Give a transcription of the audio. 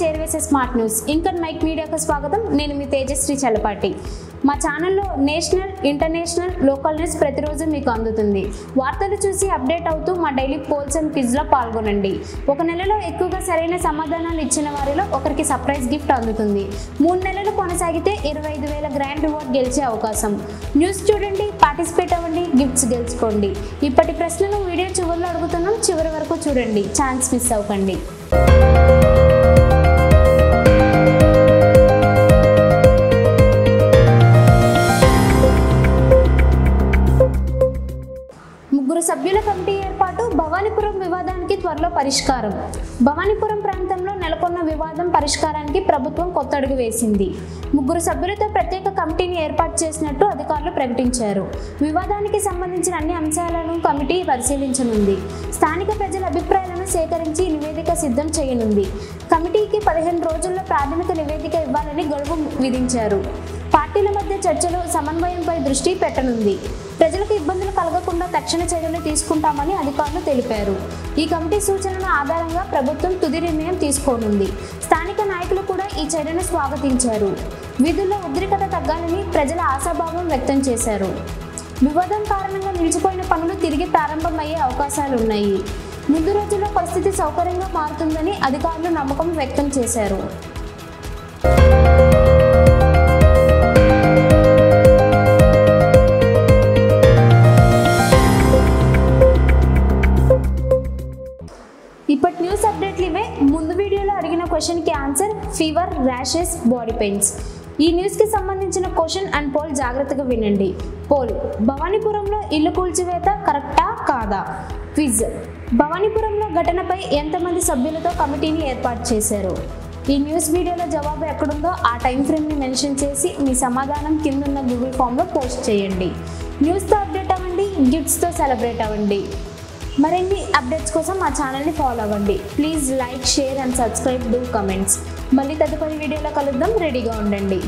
చేరవేసే smart news ఇన్కన్ mic మీడియాకు స్వాగతం. నేను మీ తేజశ్రీ చలపాటి. మా ఛానల్లో నేషనల్, ఇంటర్నేషనల్, లోకల్ న్యూస్ ప్రతిరోజు మీకు అందుతుంది. వార్తలు చూసి అప్డేట్ అవుతూ మా డైలీ పోల్స్ అండ్ క్విజ్లో పాల్గొనండి. ఒక నెలలో ఎక్కువగా సరైన సమాధానాలు ఇచ్చిన వారిలో ఒకరికి సర్ప్రైజ్ గిఫ్ట్ అందుతుంది. 3 నెలలు కొనసాగితే 25,000 గ్రాండ్ రివార్డ్ గెలిచే అవకాశం. న్యూస్ చూడండి, పార్టిసిపేట్ అవ్వండి, గిఫ్ట్స్ గెలుచుకోండి. ఇప్పటి ప్రశ్నలు వీడియో చివరిలో అడుగుతున్నాం, చివరి వరకు చూడండి, ఛాన్స్ మిస్ అవ్వకండి. ముగ్గురు సభ్యుల కమిటీ ఏర్పాటు, భవానీపురం వివాదానికి త్వరలో పరిష్కారం. భవానీపురం ప్రాంతంలో నెలకొన్న వివాదం పరిష్కారానికి ప్రభుత్వం కొత్త అడుగు వేసింది. 3 సభ్యులతో ప్రత్యేక కమిటీని ఏర్పాటు చేసినట్టు అధికారులు ప్రకటించారు. వివాదానికి సంబంధించిన అన్ని అంశాలను కమిటీ పరిశీలించనుంది. స్థానిక ప్రజల అభిప్రాయాలను సేకరించి నివేదిక సిద్ధం చేయనుంది. కమిటీకి 15 రోజుల్లో ప్రాథమిక నివేదిక ఇవ్వాలని గడువు విధించారు. పార్టీల మధ్య చర్చలు, సమన్వయంపై దృష్టి పెట్టనుంది. ప్రజలకు ఇబ్బందులు కలగకుండా తక్షణ చర్యలు తీసుకుంటామని అధికారులు తెలిపారు. ఈ కమిటీ సూచనల ఆధారంగా ప్రభుత్వం తుది నిర్ణయం తీసుకోనుంది. స్థానిక నాయకులు కూడా ఈ చర్యను స్వాగతించారు. విధుల్లో ఉద్రిక్తత తగ్గాలని ప్రజల ఆశాభావం వ్యక్తం చేశారు. వివాదం కారణంగా నిలిచిపోయిన పనులు తిరిగి ప్రారంభమయ్యే అవకాశాలున్నాయి. ముందు రోజుల్లో పరిస్థితి సౌకర్యంగా మారుతుందని అధికారులు నమ్మకం వ్యక్తం చేశారు. ఇప్పటి న్యూస్ అప్డేట్లు ఇవే. ముందు వీడియోలో అడిగిన క్వశ్చన్కి answer fever, rashes, body pains. ఈ న్యూస్కి సంబంధించిన క్వశ్చన్ అండ్ పోల్ జాగ్రత్తగా వినండి. పోల్: భవానీపురంలో ఇల్లు కూల్చివేత కరెక్టా కాదా? క్విజ్: భవానీపురంలో ఘటనపై ఎంతమంది సభ్యులతో కమిటీని ఏర్పాటు చేశారు? ఈ న్యూస్ వీడియోలో జవాబు ఎక్కడుందో ఆ టైం ఫ్రేమ్ని మెన్షన్ చేసి మీ సమాధానం కిందున్న గూగుల్ ఫామ్లో పోస్ట్ చేయండి. న్యూస్తో అప్డేట్ అవ్వండి, గిఫ్ట్స్తో సెలబ్రేట్ అవ్వండి. మరిన్ని అప్డేట్స్ కోసం మా ఛానల్ని ఫాలో అవ్వండి. Please like, share and subscribe, do comments. మళ్ళీ తదుపరి వీడియోలో కలుద్దాం, రెడీగా ఉండండి.